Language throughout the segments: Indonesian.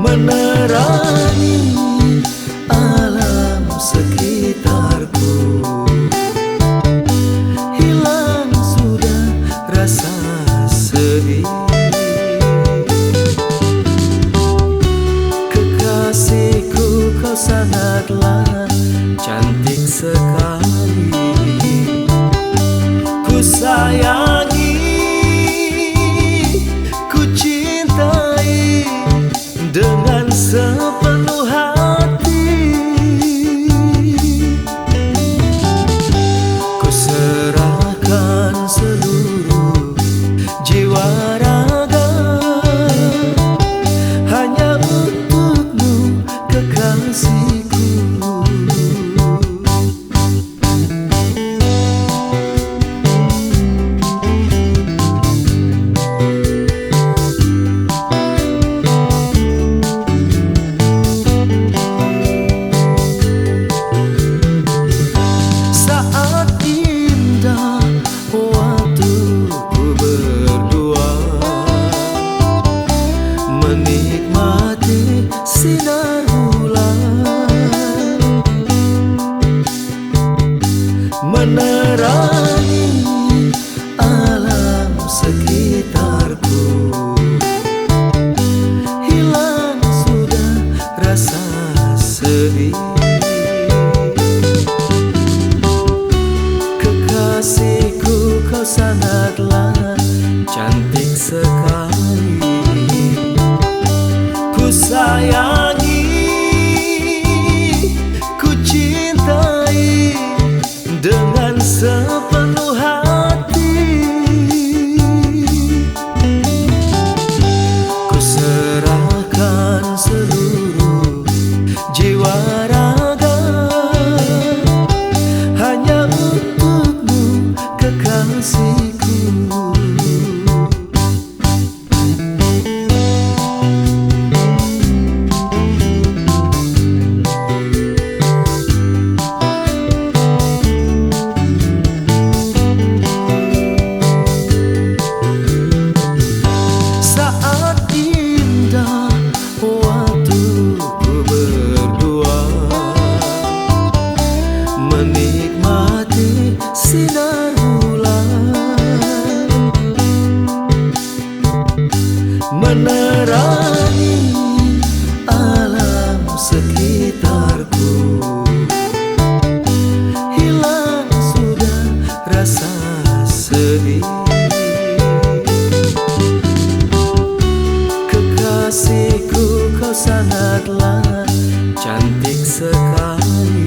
menerangi alam sekitarku. Hilang sudah rasa sedih. Kekasihku, kau sangatlah cantik sekali. Ku sayangi, ku cintai dengan sepenuh hati. Ku serahkan seluruh jiwa raga hanya untukmu, kekasihku. Menikmati sinar bulan, menerangi alam sekitarku. Hilang sudah rasa sedih. Kekasihku, kau sangatlah cantik sekali. Ku sayangi, ku cintai dengan sepenuh hati. Ku serahkan seluruh jiwa raga hanya untukmu, kekasihku. Menikmati sinar bulan, menerangi alam sekitarku. Hilang sudah rasa sedih. Kekasihku, kau sangatlah cantik sekali.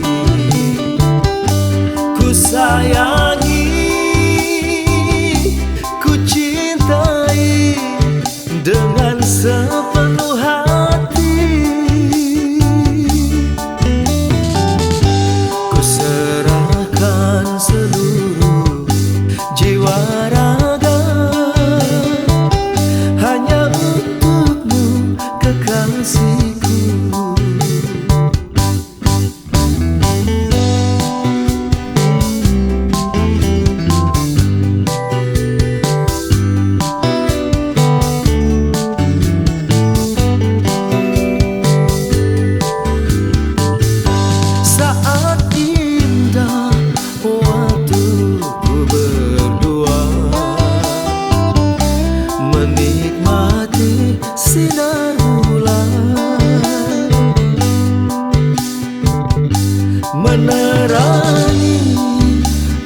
Ku sayangi, ku cintai dengan sepenuh hati. Ku serahkan seluruh jiwa raga hanya untukmu, kekasihku. Menikmati sinar bulan, menerangi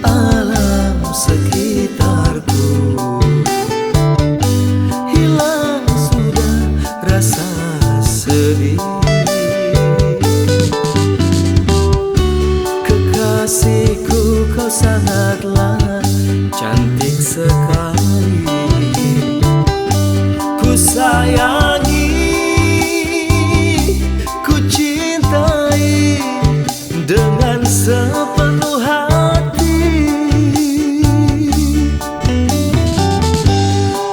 alam sekitarku. Hilang sudah rasa sedih. Kekasihku, kau sangatlah cantik sekali. Ku sayangi, ku cintai dengan sepenuh hati.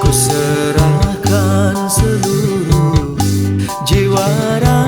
Ku serahkan seluruh jiwa raga